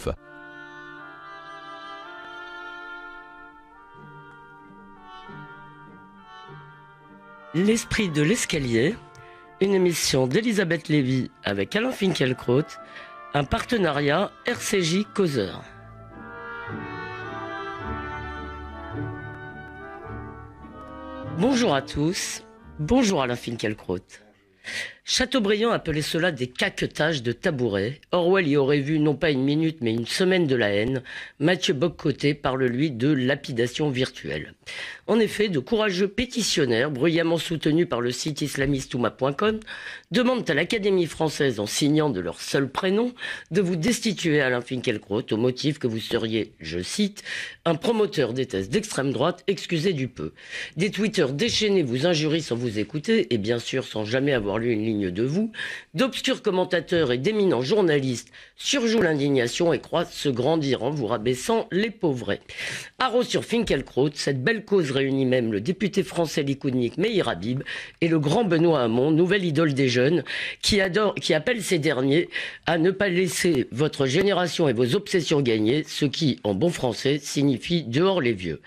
RCF. L'esprit de l'escalier, une émission d'Elisabeth Lévy avec Alain Finkielkraut, un partenariat RCJ Causeur. Bonjour à tous, bonjour Alain Finkielkraut. Chateaubriand appelait cela des caquetages de tabourets. Orwell y aurait vu non pas une minute mais une semaine de la haine. Mathieu Bock-Côté parle lui de lapidation virtuelle. En effet, de courageux pétitionnaires, bruyamment soutenus par le site islamistouma.com, demandent à l'Académie française, en signant de leur seul prénom, de vous destituer Alain Finkielkraut au motif que vous seriez, je cite, un promoteur des thèses d'extrême droite excusé du peu. Des tweeters déchaînés vous injurient sans vous écouter, et bien sûr sans jamais avoir lu une ligne de vous. D'obscurs commentateurs et d'éminents journalistes surjouent l'indignation et croient se grandir en vous rabaissant les pauvres. Haro sur Finkielkraut, cette belle cause réunit même le député français likoudnik Meir Habib et le grand Benoît Hamon, nouvelle idole des jeunes, qui appelle ces derniers à ne pas laisser votre génération et vos obsessions gagner, ce qui, en bon français, signifie dehors les vieux.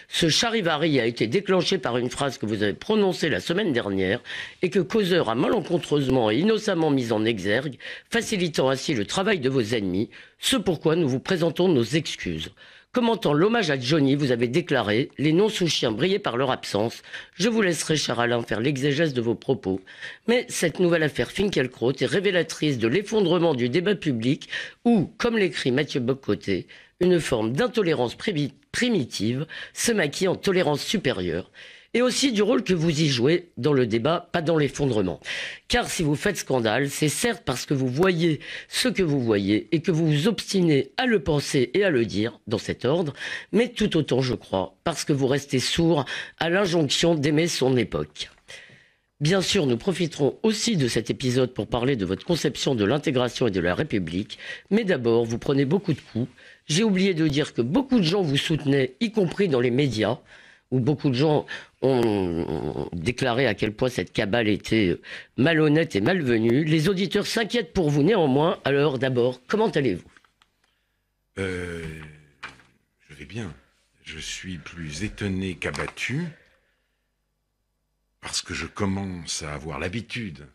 Ce charivari a été déclenché par une phrase que vous avez prononcée la semaine dernière et que Causeur a malencontreusement et innocemment mise en exergue, facilitant ainsi le travail de vos ennemis, ce pourquoi nous vous présentons nos excuses. Commentant l'hommage à Johnny, vous avez déclaré « Les non-sous-chiens brillaient par leur absence. Je vous laisserai, cher Alain, faire l'exégèse de vos propos. » Mais cette nouvelle affaire Finkielkraut est révélatrice de l'effondrement du débat public où, comme l'écrit Mathieu Bock-Côté, une forme d'intolérance primitive se maquille en tolérance supérieure. Et aussi du rôle que vous y jouez dans le débat, pas dans l'effondrement. Car si vous faites scandale, c'est certes parce que vous voyez ce que vous voyez et que vous vous obstinez à le penser et à le dire, dans cet ordre, mais tout autant, je crois, parce que vous restez sourd à l'injonction d'aimer son époque. Bien sûr, nous profiterons aussi de cet épisode pour parler de votre conception de l'intégration et de la République, mais d'abord, vous prenez beaucoup de coups. J'ai oublié de dire que beaucoup de gens vous soutenaient, y compris dans les médias, où beaucoup de gens ont déclaré à quel point cette cabale était malhonnête et malvenue. Les auditeurs s'inquiètent pour vous néanmoins. Alors d'abord, comment allez-vous ? Je vais bien. Je suis plus étonné qu'abattu parce que je commence à avoir l'habitude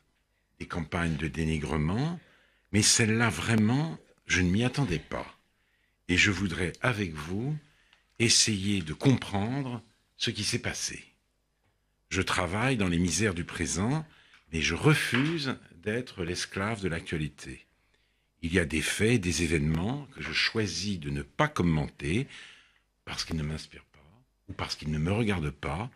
des campagnes de dénigrement, mais celle-là vraiment, je ne m'y attendais pas. Et je voudrais avec vous essayer de comprendre ce qui s'est passé. Je travaille dans les misères du présent, mais je refuse d'être l'esclave de l'actualité. Il y a des faits, des événements que je choisis de ne pas commenter parce qu'ils ne m'inspirent pas, ou parce qu'ils ne me regardent pas,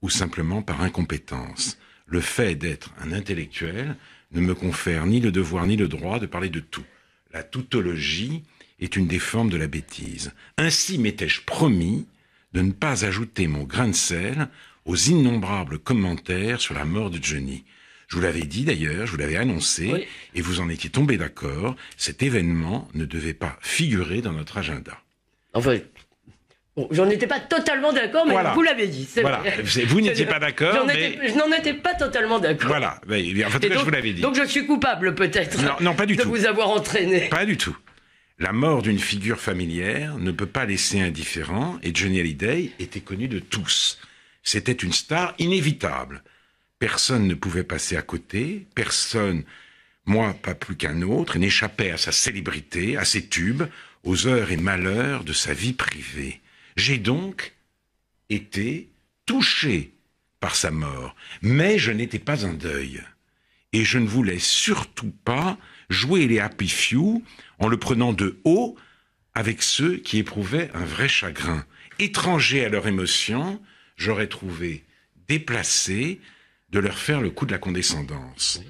ou simplement par incompétence. Le fait d'être un intellectuel ne me confère ni le devoir ni le droit de parler de tout. La tautologie est une des formes de la bêtise. Ainsi m'étais-je promis de ne pas ajouter mon grain de sel aux innombrables commentaires sur la mort de Johnny. Je vous l'avais dit d'ailleurs, je vous l'avais annoncé, oui. Et vous en étiez tombé d'accord, cet événement ne devait pas figurer dans notre agenda. Enfin, bon, j'en étais pas totalement d'accord, mais voilà. Vous l'avez dit. Voilà. Vous n'étiez pas d'accord, je n'en étais pas totalement d'accord. Voilà, mais, en fait, je vous l'avais dit. Donc je suis coupable peut-être non, pas du tout. De vous avoir entraîné. Pas du tout. La mort d'une figure familière ne peut pas laisser indifférent, et Johnny Hallyday était connu de tous. C'était une star inévitable. Personne ne pouvait passer à côté, personne, moi pas plus qu'un autre, n'échappait à sa célébrité, à ses tubes, aux heures et malheurs de sa vie privée. J'ai donc été touché par sa mort, mais je n'étais pas en deuil. Et je ne voulais surtout pas jouer les happy few en le prenant de haut avec ceux qui éprouvaient un vrai chagrin. Étrangers à leur émotion, j'aurais trouvé déplacé de leur faire le coup de la condescendance. Oui.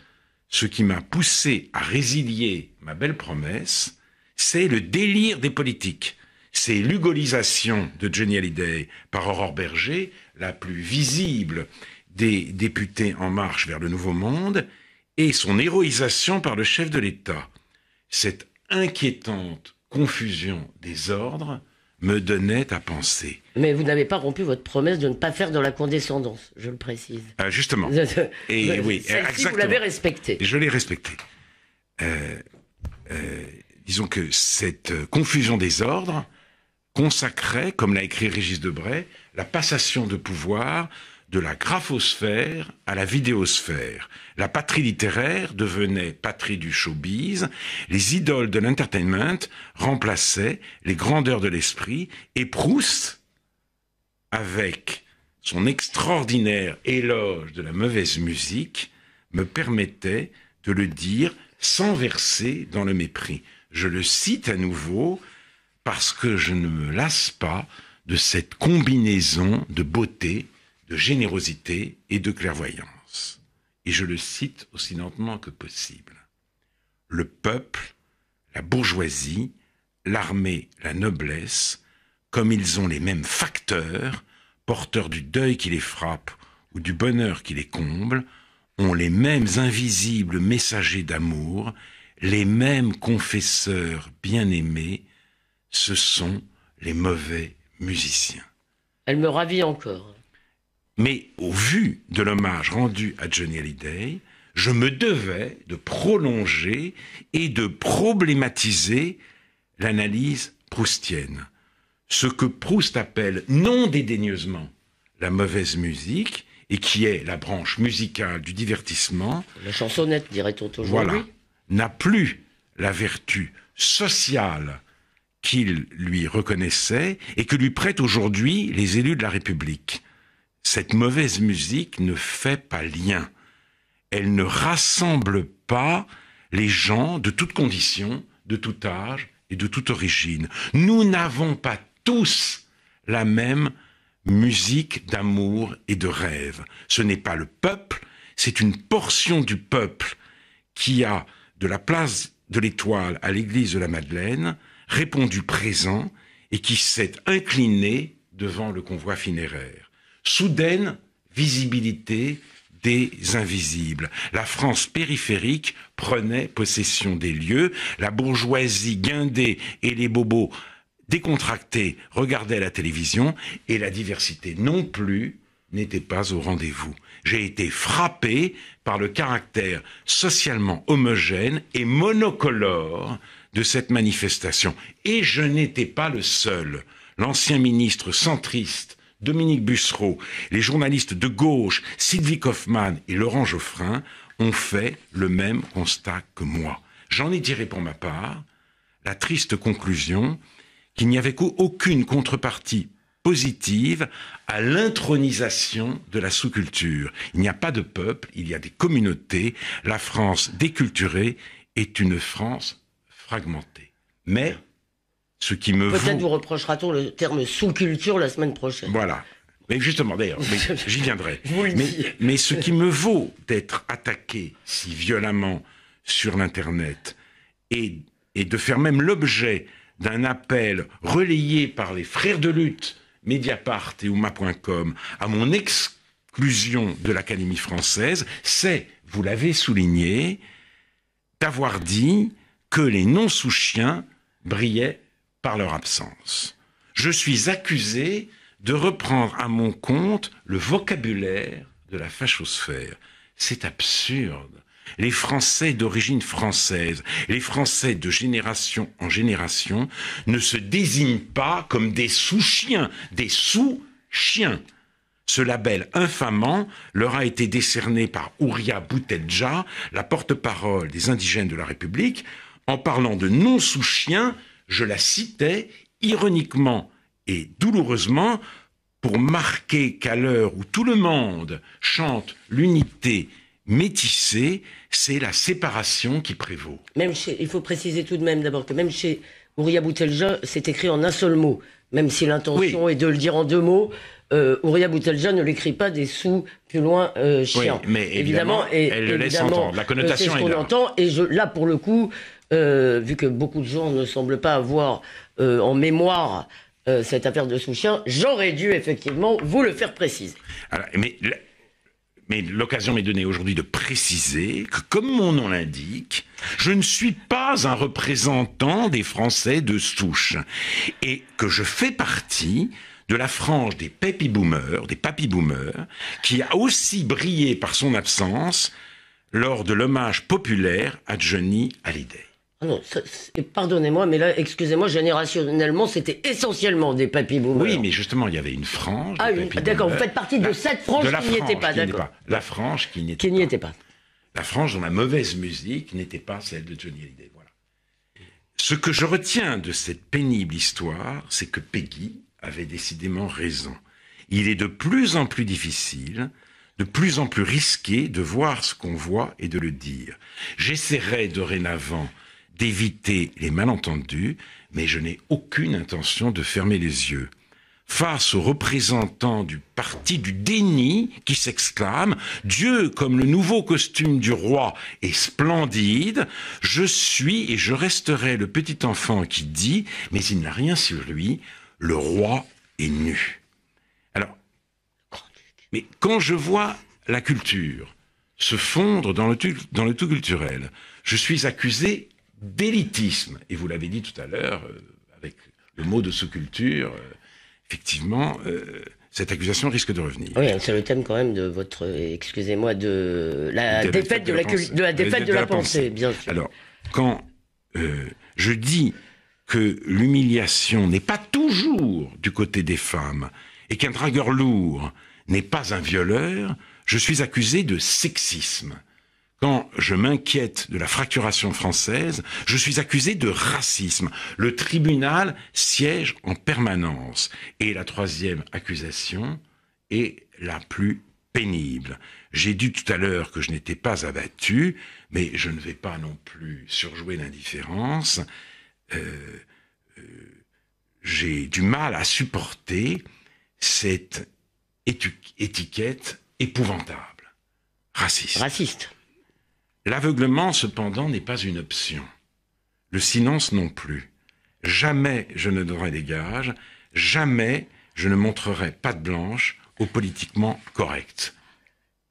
Ce qui m'a poussé à résilier ma belle promesse, c'est le délire des politiques. C'est l'ugolisation de Johnny Hallyday par Aurore Berger, la plus visible des députés En Marche vers le Nouveau Monde, et son héroïsation par le chef de l'État. Cette inquiétante confusion des ordres me donnait à penser. Mais vous n'avez pas rompu votre promesse de ne pas faire de la condescendance, je le précise. Justement. Et oui, celle-ci, vous l'avez respectée. Je l'ai respectée. disons que cette confusion des ordres consacrait, comme l'a écrit Régis Debray, la passation de pouvoir de la graphosphère à la vidéosphère. La patrie littéraire devenait patrie du showbiz, les idoles de l'entertainment remplaçaient les grandeurs de l'esprit, et Proust, avec son extraordinaire éloge de la mauvaise musique, me permettait de le dire sans verser dans le mépris. Je le cite à nouveau parce que je ne me lasse pas de cette combinaison de beauté, de générosité et de clairvoyance. Et je le cite aussi lentement que possible. Le peuple, la bourgeoisie, l'armée, la noblesse, comme ils ont les mêmes facteurs, porteurs du deuil qui les frappe ou du bonheur qui les comble, ont les mêmes invisibles messagers d'amour, les mêmes confesseurs bien-aimés, ce sont les mauvais musiciens. Elle me ravit encore. Mais au vu de l'hommage rendu à Johnny Hallyday, je me devais de prolonger et de problématiser l'analyse proustienne. Ce que Proust appelle non dédaigneusement la mauvaise musique, et qui est la branche musicale du divertissement, la chansonnette, dirait-on aujourd'hui, voilà, n'a plus la vertu sociale qu'il lui reconnaissait et que lui prêtent aujourd'hui les élus de la République. Cette mauvaise musique ne fait pas lien. Elle ne rassemble pas les gens de toutes conditions, de tout âge et de toute origine. Nous n'avons pas tous la même musique d'amour et de rêve. Ce n'est pas le peuple, c'est une portion du peuple qui a, de la place de l'Étoile à l'église de la Madeleine, répondu présent et qui s'est incliné devant le convoi funéraire. Soudaine visibilité des invisibles. La France périphérique prenait possession des lieux, la bourgeoisie guindée et les bobos décontractés regardaient la télévision et la diversité non plus n'était pas au rendez-vous. J'ai été frappé par le caractère socialement homogène et monocolore de cette manifestation. Et je n'étais pas le seul. L'ancien ministre centriste Dominique Bussereau, les journalistes de gauche Sylvie Kaufmann et Laurent Geoffrin ont fait le même constat que moi. J'en ai tiré pour ma part la triste conclusion qu'il n'y avait aucune contrepartie positive à l'intronisation de la sous-culture. Il n'y a pas de peuple, il y a des communautés. La France déculturée est une France fragmentée. Mais ce qui me Peut-être vous reprochera-t-on le terme sous-culture la semaine prochaine. Voilà. Mais justement, d'ailleurs, j'y viendrai. Mais ce qui me vaut d'être attaqué si violemment sur l'Internet et de faire même l'objet d'un appel relayé par les frères de lutte, Mediapart et Ouma.com, à mon exclusion de l'Académie française, c'est, vous l'avez souligné, d'avoir dit que les non-Souchiens brillaient par leur absence. Je suis accusé de reprendre à mon compte le vocabulaire de la fachosphère. C'est absurde. Les Français d'origine française, les Français de génération en génération ne se désignent pas comme des sous-chiens, des sous-chiens. Ce label infamant leur a été décerné par Houria Boutelja, la porte-parole des indigènes de la République. En parlant de non-sous-chiens, je la citais ironiquement et douloureusement pour marquer qu'à l'heure où tout le monde chante l'unité métissée, c'est la séparation qui prévaut. Il faut préciser tout de même d'abord que même chez Houria Boutelja, c'est écrit en un seul mot. Même si l'intention est de le dire en deux mots, Houria Boutelja ne l'écrit pas des sous plus loin chiens. Oui, mais évidemment, elle le laisse entendre. La connotation est là. Entend, et là, pour le coup, vu que beaucoup de gens ne semblent pas avoir en mémoire cette affaire de sous-chien, j'aurais dû effectivement vous le faire préciser. Alors, mais l'occasion m'est donnée aujourd'hui de préciser que, comme mon nom l'indique, je ne suis pas un représentant des Français de souche et que je fais partie de la frange des papy-boomers, qui a aussi brillé par son absence lors de l'hommage populaire à Johnny Hallyday. Ah non, pardonnez-moi, mais là, excusez-moi, générationnellement, c'était essentiellement des papy-boomers. Oui, mais justement, il y avait une frange. D'accord, vous faites partie de cette frange qui n'y était pas, d'accord. La frange qui n'y était pas. La frange dont la mauvaise musique n'était pas celle de Johnny Hallyday. Voilà. Ce que je retiens de cette pénible histoire, c'est que Peggy avait décidément raison. Il est de plus en plus difficile, de plus en plus risqué de voir ce qu'on voit et de le dire. J'essaierai dorénavant d'éviter les malentendus, mais je n'ai aucune intention de fermer les yeux. Face aux représentants du parti du déni qui s'exclament « Dieu, comme le nouveau costume du roi est splendide, je suis et je resterai le petit enfant qui dit « Mais il n'a rien sur lui, le roi est nu ». Alors, mais quand je vois la culture se fondre dans le tout culturel, je suis accusé d'élitisme. Et vous l'avez dit tout à l'heure, avec le mot de sous-culture, effectivement, cette accusation risque de revenir. Oui, c'est le thème quand même de votre, excusez-moi, de la défaite de la pensée, bien sûr. Alors, quand je dis que l'humiliation n'est pas toujours du côté des femmes et qu'un dragueur lourd n'est pas un violeur, je suis accusé de sexisme. Quand je m'inquiète de la fracturation française, je suis accusé de racisme. Le tribunal siège en permanence. Et la troisième accusation est la plus pénible. J'ai dit tout à l'heure que je n'étais pas abattu, mais je ne vais pas non plus surjouer l'indifférence. J'ai du mal à supporter cette étiquette épouvantable. Raciste. L'aveuglement, cependant, n'est pas une option. Le silence non plus. Jamais je ne donnerai des gages, jamais je ne montrerai patte blanche au politiquement correct.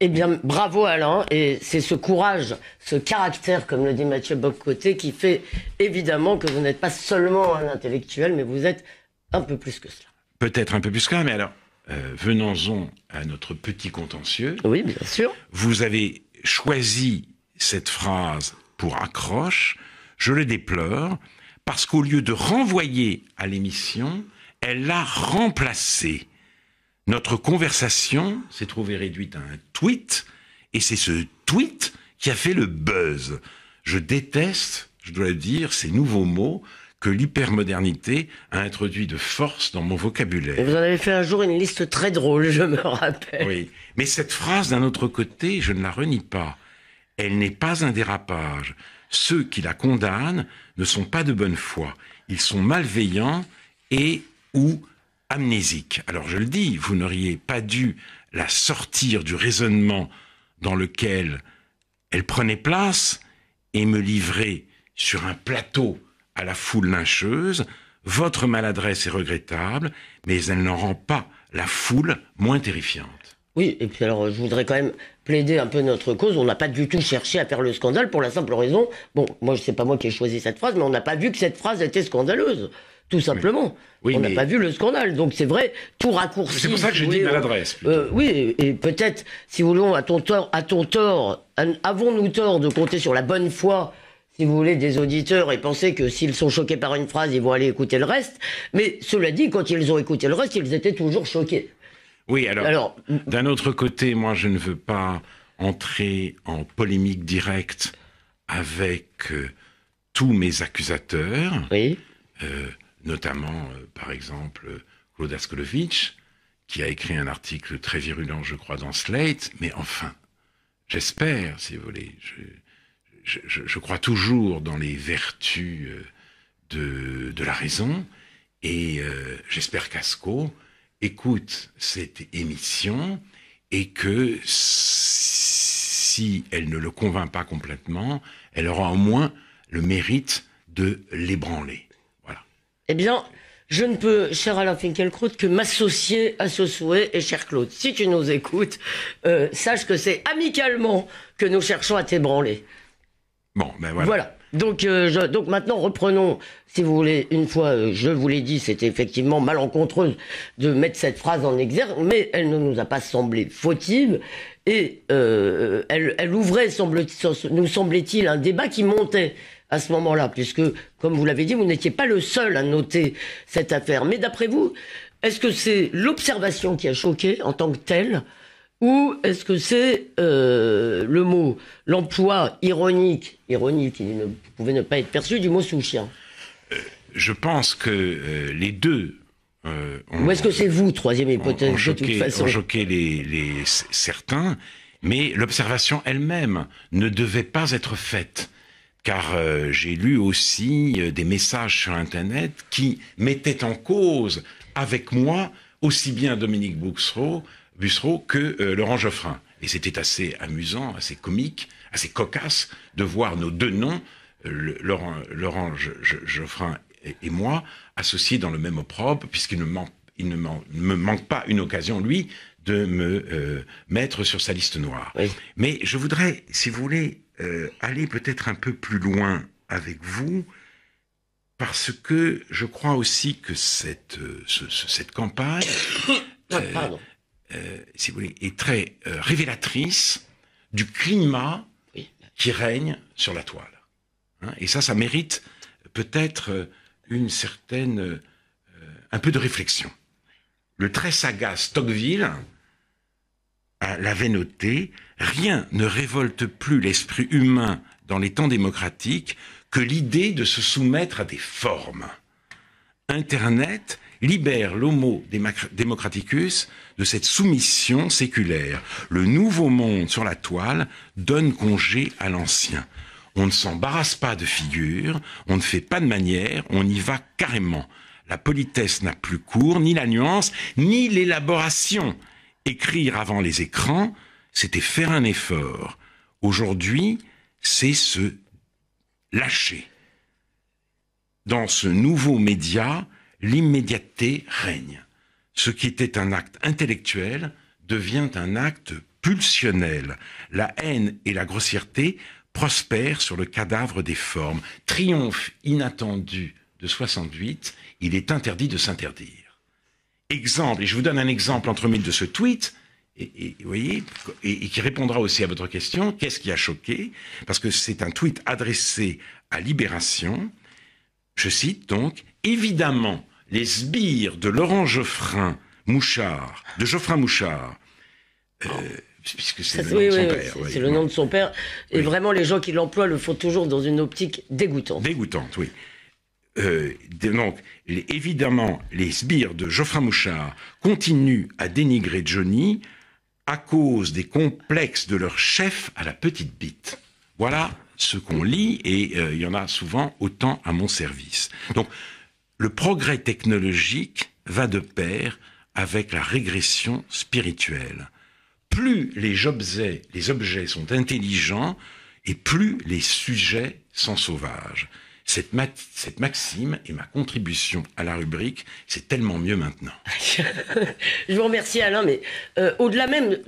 Eh bien, bravo Alain, et c'est ce courage, ce caractère, comme le dit Mathieu Bock-Côté, qui fait évidemment que vous n'êtes pas seulement un intellectuel, mais vous êtes un peu plus que cela. Peut-être un peu plus que cela, mais alors, venons-en à notre petit contentieux. Oui, bien sûr. Vous avez choisi cette phrase pour accroche, je le déplore, parce qu'au lieu de renvoyer à l'émission, elle l'a remplacée. Notre conversation s'est trouvée réduite à un tweet, et c'est ce tweet qui a fait le buzz. Je déteste, je dois le dire, ces nouveaux mots que l'hypermodernité a introduits de force dans mon vocabulaire. Et vous en avez fait un jour une liste très drôle, je me rappelle. Oui, mais cette phrase, d'un autre côté, je ne la renie pas. Elle n'est pas un dérapage. Ceux qui la condamnent ne sont pas de bonne foi. Ils sont malveillants et ou amnésiques. Alors je le dis, vous n'auriez pas dû la sortir du raisonnement dans lequel elle prenait place et me livrer sur un plateau à la foule lyncheuse. Votre maladresse est regrettable, mais elle n'en rend pas la foule moins terrifiante. Oui, et puis alors, je voudrais quand même plaider un peu notre cause. On n'a pas du tout cherché à faire le scandale pour la simple raison... Bon, moi, c'est pas moi qui ai choisi cette phrase, mais on n'a pas vu que cette phrase était scandaleuse. Tout simplement. Oui, on n'a pas vu le scandale. Donc, c'est vrai, tout raccourci... C'est pour ça que j'ai dit maladresse. Oui, et peut-être, si vous voulez, à ton tort, avons-nous tort de compter sur la bonne foi, si vous voulez, des auditeurs et penser que s'ils sont choqués par une phrase, ils vont aller écouter le reste. Mais cela dit, quand ils ont écouté le reste, ils étaient toujours choqués. Oui, alors d'un autre côté, moi, je ne veux pas entrer en polémique directe avec tous mes accusateurs, oui. Notamment, par exemple, Claude Askolovitch, qui a écrit un article très virulent, je crois, dans Slate, mais enfin, j'espère, si vous voulez, je crois toujours dans les vertus de la raison, et j'espère qu'Asco écoute cette émission et que si elle ne le convainc pas complètement, elle aura au moins le mérite de l'ébranler. Voilà. Eh bien, je ne peux, cher Alain Finkielkraut, que m'associer à ce souhait. Et cher Claude, si tu nous écoutes, sache que c'est amicalement que nous cherchons à t'ébranler. Bon, ben voilà. Voilà. Donc maintenant, reprenons, si vous voulez, une fois, je vous l'ai dit, c'était effectivement malencontreuse de mettre cette phrase en exergue, mais elle ne nous a pas semblé fautive, et elle ouvrait, nous semblait-il, un débat qui montait à ce moment-là, puisque, comme vous l'avez dit, vous n'étiez pas le seul à noter cette affaire. Mais d'après vous, est-ce que c'est l'observation qui a choqué en tant que telle, ou est-ce que c'est le mot, l'emploi ironique qui ne pouvait ne pas être perçu du mot Souchien? Je pense que les deux... ou est-ce que c'est vous, troisième hypothèse, de toute façon? ont choqué certains, mais l'observation elle-même ne devait pas être faite. Car j'ai lu aussi des messages sur Internet qui mettaient en cause, avec moi, aussi bien Dominique Bussereau que Laurent Geoffrin. Et c'était assez amusant, assez comique, assez cocasse de voir nos deux noms, Laurent Geoffrin et moi, associés dans le même opprobre, puisqu'il ne me manque pas une occasion, lui, de me mettre sur sa liste noire. Oui. Mais je voudrais, si vous voulez, aller peut-être un peu plus loin avec vous, parce que je crois aussi que cette campagne, si vous voulez, est très révélatrice du climat qui règne sur la toile. Hein, et ça mérite peut-être une certaine, un peu de réflexion. Le très sagace Tocqueville l'avait noté, rien ne révolte plus l'esprit humain dans les temps démocratiques que l'idée de se soumettre à des formes. Internet libère l'homo democraticus de cette soumission séculaire. Le nouveau monde sur la toile donne congé à l'ancien. On ne s'embarrasse pas de figure, on ne fait pas de manière, on y va carrément. La politesse n'a plus cours, ni la nuance, ni l'élaboration. Écrire avant les écrans, c'était faire un effort. Aujourd'hui, c'est se lâcher. Dans ce nouveau média, l'immédiateté règne. Ce qui était un acte intellectuel devient un acte pulsionnel. La haine et la grossièreté prospèrent sur le cadavre des formes. Triomphe inattendu de 68, il est interdit de s'interdire. Exemple, et je vous donne un exemple entremêlé de ce tweet, et vous voyez, et qui répondra aussi à votre question, qu'est-ce qui a choqué? Parce que c'est un tweet adressé à Libération. Je cite donc, évidemment, les sbires de Laurent Geoffrin Mouchard, puisque c'est le nom de son père. C'est le nom de son père, et vraiment les gens qui l'emploient le font toujours dans une optique dégoûtante. Dégoûtante, oui. Donc, évidemment, les sbires de Geoffrin Mouchard continuent à dénigrer Johnny à cause des complexes de leur chef à la petite bite. Voilà ce qu'on lit, et il y en a souvent autant à mon service. Donc, le progrès technologique va de pair avec la régression spirituelle. Plus les objets sont intelligents, et plus les sujets sont sauvages. Cette maxime est ma contribution à la rubrique, c'est tellement mieux maintenant. Je vous remercie Alain, mais au-delà même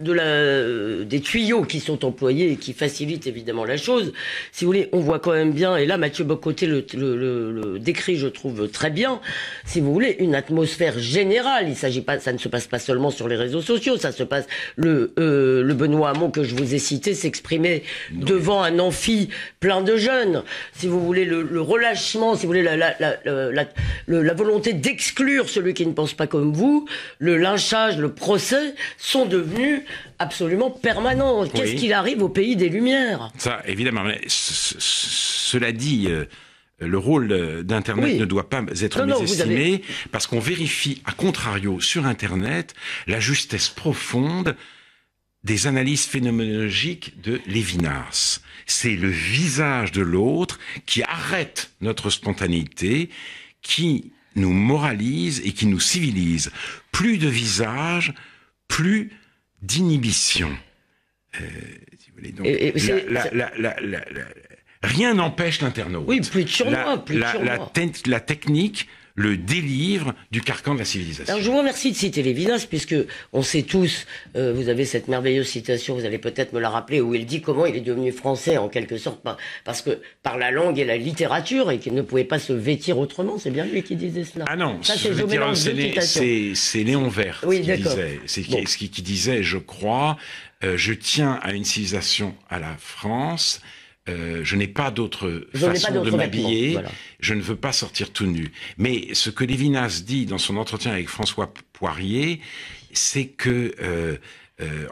des tuyaux qui sont employés et qui facilitent évidemment la chose, si vous voulez, on voit quand même bien, et là Mathieu Bock-Côté le décrit, je trouve, très bien, si vous voulez, une atmosphère générale. Il s'agit pas, ça ne se passe pas seulement sur les réseaux sociaux, ça se passe, le Benoît Hamon que je vous ai cité s'exprimait devant un amphi plein de jeunes, si vous voulez, le relâchement, si vous voulez, la volonté d'exclure celui qui ne pense pas comme vous, le lynchage, le procès, sont devenus absolument permanents. Qu'est-ce qu'il arrive au pays des Lumières? Ça, évidemment. Mais cela dit, le rôle d'Internet ne doit pas être mésestimé, parce qu'on vérifie, à contrario, sur Internet, la justesse profonde des analyses phénoménologiques de Lévinas. C'est le visage de l'autre qui arrête notre spontanéité, qui nous moralise et qui nous civilise. Plus de visage, plus d'inhibition. Si vous voulez, donc, rien n'empêche l'internaute. Oui, plus de surmoi, la technique le délivre du carcan de la civilisation. Alors je vous remercie de citer Lévinas, puisque on sait tous, vous avez cette merveilleuse citation, vous allez peut-être me la rappeler, où il dit comment il est devenu français, en quelque sorte, parce que par la langue et la littérature, et qu'il ne pouvait pas se vêtir autrement. C'est bien lui qui disait cela. Ah non, ça, c'est Léon Vert qui disait, je crois, je tiens à une civilisation à la France, je n'ai pas d'autre façon de m'habiller, voilà. Je ne veux pas sortir tout nu. Mais ce que Lévinas dit dans son entretien avec François Poirier, c'est que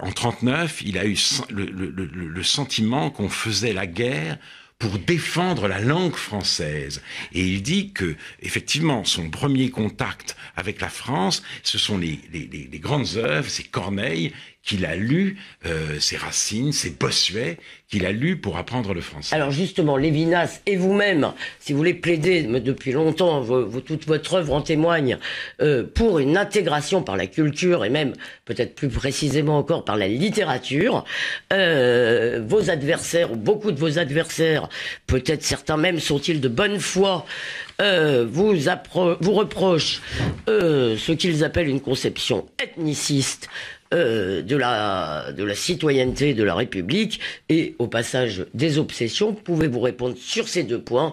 en 39, il a eu le sentiment qu'on faisait la guerre pour défendre la langue française. Et il dit que, effectivement, son premier contact avec la France, ce sont les grandes œuvres, c'est Corneille qu'il a lu, ses Racine, ses Bossuet, qu'il a lu pour apprendre le français. Alors justement, Lévinas et vous-même, si vous voulez plaider depuis longtemps, toute votre œuvre en témoigne, pour une intégration par la culture et même peut-être plus précisément encore par la littérature, vos adversaires, ou beaucoup de vos adversaires, peut-être certains même sont-ils de bonne foi, vous reprochent ce qu'ils appellent une conception ethniciste de la citoyenneté de la République, et au passage des obsessions. Pouvez-vous répondre sur ces deux points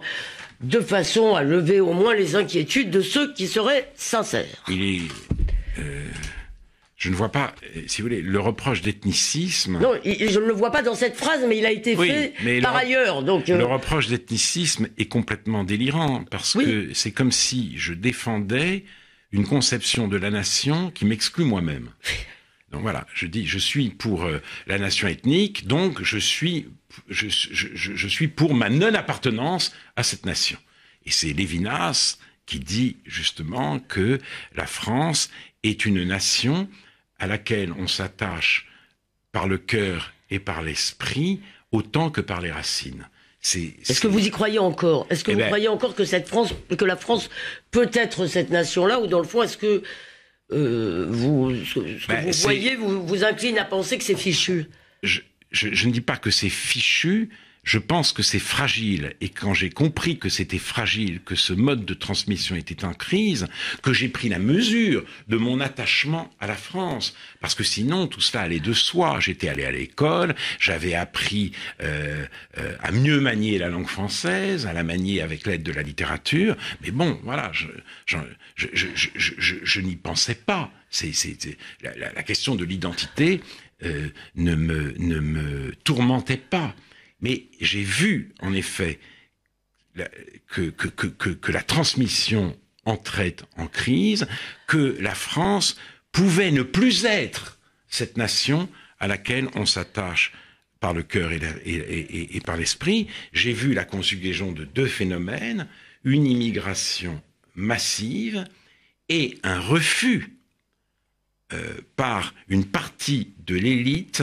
de façon à lever au moins les inquiétudes de ceux qui seraient sincères? Je ne vois pas, si vous voulez, le reproche d'ethnicisme... Non, je ne le vois pas dans cette phrase, mais il a été fait par ailleurs. Donc, Le reproche d'ethnicisme est complètement délirant, parce que c'est comme si je défendais une conception de la nation qui m'exclut moi-même. Donc voilà, je dis, je suis pour la nation ethnique, donc je suis pour ma non-appartenance à cette nation. Et c'est Lévinas qui dit justement que la France est une nation à laquelle on s'attache par le cœur et par l'esprit autant que par les racines. Est-ce que vous y croyez encore? Est-ce que vous croyez encore que la France peut être cette nation-là, ou dans le fond, est-ce que vous voyez vous incline à penser que c'est fichu? Je ne dis pas que c'est fichu, je pense que c'est fragile. Et quand j'ai compris que c'était fragile, que ce mode de transmission était en crise, que j'ai pris la mesure de mon attachement à la France. Parce que sinon, tout cela allait de soi. J'étais allé à l'école, j'avais appris à mieux manier la langue française, à la manier avec l'aide de la littérature. Mais bon, voilà, je n'y pensais pas. La question de l'identité ne me tourmentait pas. Mais j'ai vu, en effet, que la transmission entrait en crise, que la France pouvait ne plus être cette nation à laquelle on s'attache par le cœur et par l'esprit. J'ai vu la conjugaison de deux phénomènes, une immigration massive et un refus par une partie de l'élite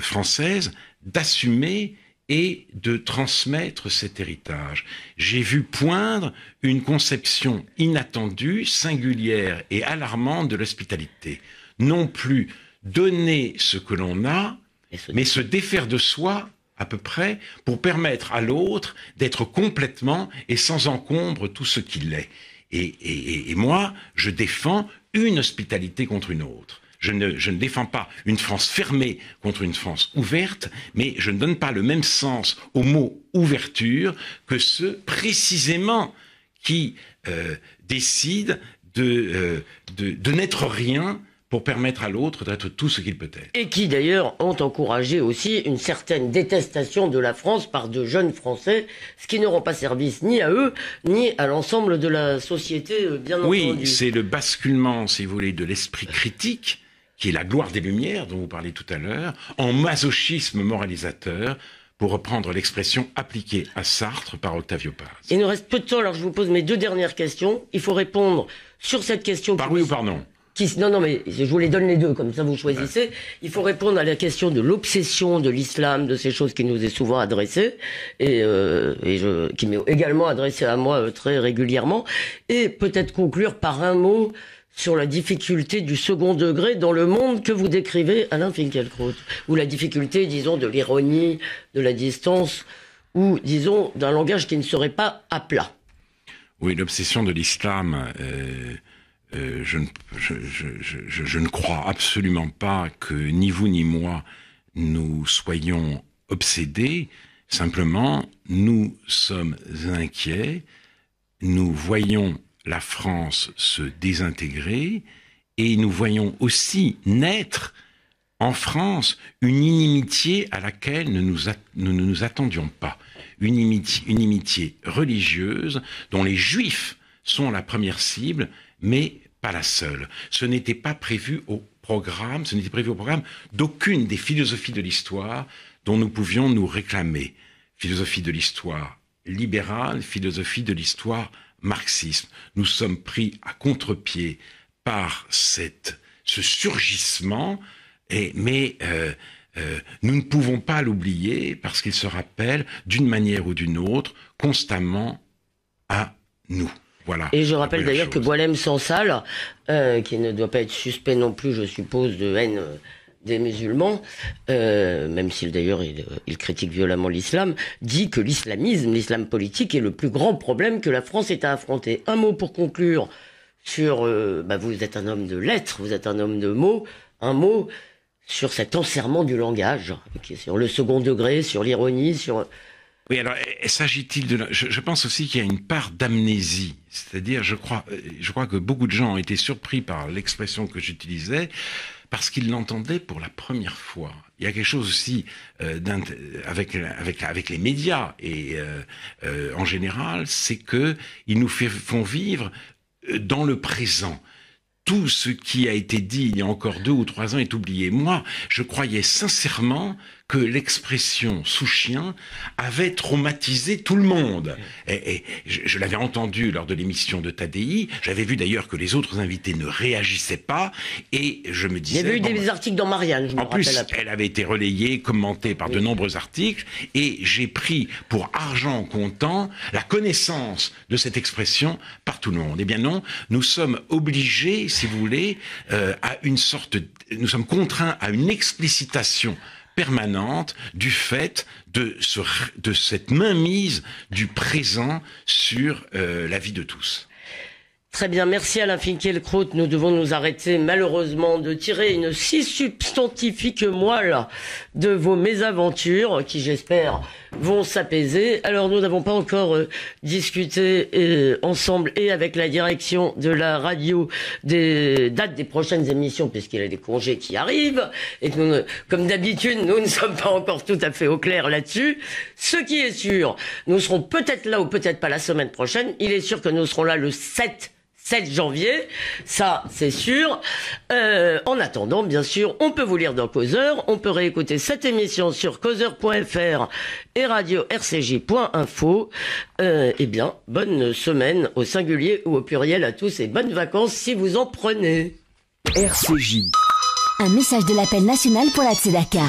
française d'assumer et de transmettre cet héritage. J'ai vu poindre une conception inattendue, singulière et alarmante de l'hospitalité. Non plus donner ce que l'on a, mais se défaire de soi à peu près pour permettre à l'autre d'être complètement et sans encombre tout ce qu'il est. Et moi, je défends une hospitalité contre une autre. Je ne défends pas une France fermée contre une France ouverte, mais je ne donne pas le même sens au mot ouverture que ceux précisément qui décident de n'être rien pour permettre à l'autre d'être tout ce qu'il peut être. Et qui d'ailleurs ont encouragé aussi une certaine détestation de la France par de jeunes Français, ce qui ne rend pas service ni à eux, ni à l'ensemble de la société, bien entendu. Oui, c'est le basculement, si vous voulez, de l'esprit critique, qui est la gloire des Lumières, dont vous parlez tout à l'heure, en masochisme moralisateur, pour reprendre l'expression appliquée à Sartre par Octavio Paz. Il nous reste peu de temps, alors je vous pose mes deux dernières questions. Il faut répondre sur cette question... Par oui ou par non? Non, mais je vous les donne les deux, comme ça vous choisissez. Ouais. Il faut répondre à la question de l'obsession de l'islam, de ces choses qui nous est souvent adressées, qui m'est également adressée à moi très régulièrement, et peut-être conclure par un mot sur la difficulté du second degré dans le monde que vous décrivez, Alain Finkielkraut, ou la difficulté, disons, de l'ironie, de la distance, ou, disons, d'un langage qui ne serait pas à plat. Oui, l'obsession de l'islam... je ne crois absolument pas que ni vous ni moi nous soyons obsédés. Simplement, nous sommes inquiets, nous voyons la France se désintégrer et nous voyons aussi naître en France une inimitié à laquelle nous ne nous attendions pas. Une inimitié religieuse dont les Juifs sont la première cible, mais pas la seule. Ce n'était prévu au programme d'aucune des philosophies de l'histoire dont nous pouvions nous réclamer. Philosophie de l'histoire libérale, philosophie de l'histoire marxisme. Nous sommes pris à contre-pied par ce surgissement, mais nous ne pouvons pas l'oublier parce qu'il se rappelle d'une manière ou d'une autre constamment à nous. Voilà. Et je rappelle d'ailleurs que Boualem Sansal, qui ne doit pas être suspect non plus, je suppose, de haine des musulmans, même s'il d'ailleurs il critique violemment l'islam, dit que l'islamisme, l'islam politique est le plus grand problème que la France ait à affronter. Un mot pour conclure sur, vous êtes un homme de lettres, vous êtes un homme de mots, un mot sur cet enserrement du langage, sur le second degré, sur l'ironie, sur... Oui, alors, s'agit-il de... Je pense aussi qu'il y a une part d'amnésie. C'est-à-dire, je crois que beaucoup de gens ont été surpris par l'expression que j'utilisais parce qu'ils l'entendaient pour la première fois. Il y a quelque chose aussi avec les médias et en général, c'est que ils nous font vivre dans le présent. Tout ce qui a été dit il y a encore 2 ou 3 ans est oublié. Moi, je croyais sincèrement que l'expression sous-chien avait traumatisé tout le monde. Et je l'avais entendu lors de l'émission de Tadei. J'avais vu d'ailleurs que les autres invités ne réagissaient pas. Et je me disais... Il y avait eu des articles dans Marianne, je me rappelle. En plus, elle avait été relayée, commentée par de nombreux articles. Et j'ai pris pour argent comptant la connaissance de cette expression par tout le monde. Eh bien non, nous sommes obligés, si vous voulez, nous sommes contraints à une explicitation permanente du fait de cette mainmise du présent sur la vie de tous. Très bien, merci Alain Finkielkraut. Nous devons nous arrêter malheureusement de tirer une si substantifique moelle de vos mésaventures qui j'espère vont s'apaiser. Alors nous n'avons pas encore discuté ensemble et avec la direction de la radio des dates des prochaines émissions puisqu'il y a des congés qui arrivent et que nous, comme d'habitude nous ne sommes pas encore tout à fait au clair là-dessus. Ce qui est sûr, nous serons peut-être là ou peut-être pas la semaine prochaine. Il est sûr que nous serons là le 7 janvier, ça c'est sûr. En attendant, bien sûr, on peut vous lire dans Causeur, on peut réécouter cette émission sur causeur.fr et radio-rcj.info. Eh bien, bonne semaine au singulier ou au pluriel à tous et bonnes vacances si vous en prenez. RCJ. Un message de l'appel national pour la Tzedaka.